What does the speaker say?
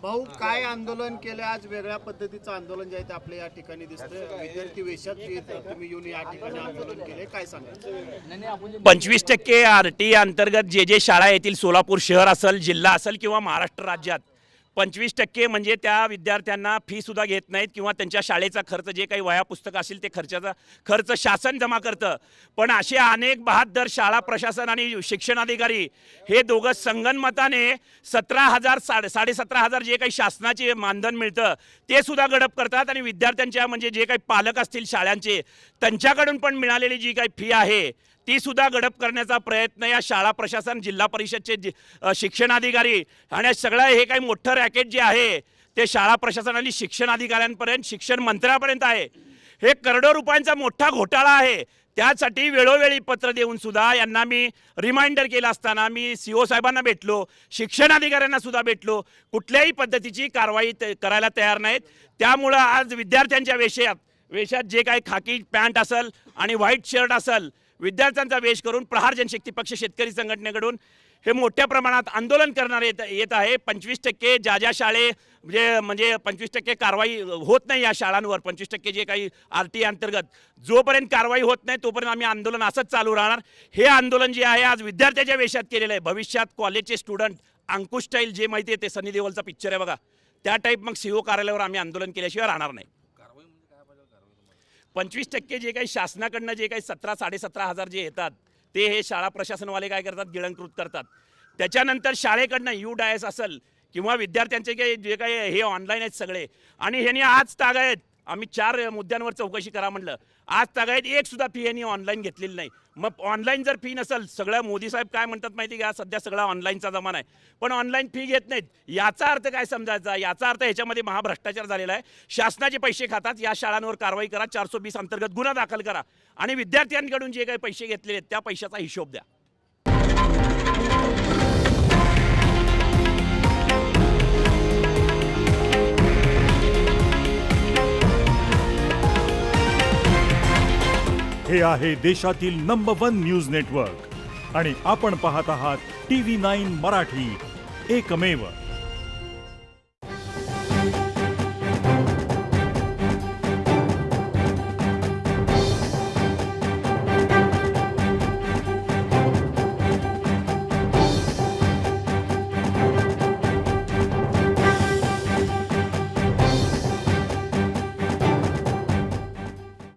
भाऊ काय आंदोलन केलं आज? वेगळ्या पद्धतीचं आंदोलन जे आहे ते आपल्या या ठिकाणी दिसतंय. विद्यार्थी वेशात जे तुम्ही येऊन या ठिकाणी आंदोलन केले, काय सांगाल? 25% RT अंतर्गत जे शाळा येतील, सोलापूर शहर असेल, जिल्हा असेल किंवा महाराष्ट्र राज्यात 25% म्हणजे त्या विद्यार्थ्यांना फी सुद्धा घेत नाहीत किंवा त्यांच्या शाळेचा खर्च जे काही वह्या पुस्तकं असेल ते खर्च शासन जमा करतं. पण असे अनेक बहादर शाळा प्रशासन आणि शिक्षणाधिकारी हे दोघं संगनमताने 17,000 17,500 जे काही शासनाचे मानधन मिळतं ते सुद्धा गडप करतात आणि विद्यार्थ्यांच्या म्हणजे जे काही पालक असतील शाळांचे त्यांच्याकडून पण मिळालेली जी काही फी आहे ती सुद्धा गडप करण्याचा प्रयत्न या शाळा प्रशासन, जिल्हा परिषदचे शिक्षणाधिकारी आणि सगळं हे काही मोठं रॅकेट जे आहे ते शाळा प्रशासन आणि शिक्षण अधिकाऱ्यांपर्यंत, शिक्षण मंत्र्यापर्यंत आहे. हे करोडो रुपयांचा मोठा घोटाळा आहे. त्यासाठी वेळोवेळी पत्र देऊन सुद्धा यांना मी रिमाइंडर केलं असताना मी CO साहेबांना भेटलो, शिक्षण अधिकाऱ्यांना सुद्धा भेटलो, कुठल्याही पद्धतीची कारवाई करायला तयार नाहीत. त्यामुळं आज विद्यार्थ्यांच्या वेशात जे काही खाकी पॅन्ट असेल आणि व्हाईट शर्ट असेल, विद्यार्थ्यांचा वेश करून प्रहार जनशक्ती पक्ष शेतकरी संघटनेकडून हे मोठ्या प्रमाणात आंदोलन करणार येत आहे. 25% ज्या शाळे म्हणजे 25% कारवाई होत नाही या शाळांवर, 25% जे काही RT अंतर्गत जोपर्यंत कारवाई होत नाही तोपर्यंत आम्ही आंदोलन असंच चालू राहणार. हे आंदोलन जे आहे आज विद्यार्थ्याच्या वेशात केलेलं आहे. भविष्यात कॉलेजचे स्टुडंट अंकुश स्टाईल जे माहिती आहे ते सनी देओलचा पिक्चर आहे बघा, त्या टाईप मग CO कार्यालयावर आम्ही आंदोलन केल्याशिवाय राहणार नाही. 25% जे काही शासनाकडनं जे काही 17,000-17,500 जे येतात ते हे शाळा प्रशासनवाले काय करतात, गिळंकृत करतात. त्याच्यानंतर शाळेकडनं UDIS असेल किंवा विद्यार्थ्यांचे काही जे काही हे ऑनलाईन आहेत सगळे, आणि ह्यांनी आज तागायत आम्ही 4 मुद्द्यांवर चौकशी करा म्हटलं, आज तागायत एक सुद्धा फी यांनी ऑनलाईन घेतलेली नाही. मग ऑनलाईन जर फी नसेल, सगळं मोदी साहेब काय म्हणतात माहिती का, सध्या सगळा ऑनलाईनचा जमाना आहे, पण ऑनलाईन फी घेत नाहीत. याचा अर्थ काय समजायचा? याचा अर्थ ह्याच्यामध्ये महाभ्रष्टाचार झालेला आहे. शासनाचे पैसे खातात. या शाळांवर कारवाई करा, 420 अंतर्गत गुन्हा दाखल करा आणि विद्यार्थ्यांकडून जे काही पैसे घेतलेले आहेत त्या पैशाचा हिशोब द्या. हे आहे देशातील नंबर 1 न्यूज नेटवर्क आणि आपण पाहत आहात TV9 मराठी, एकमेव.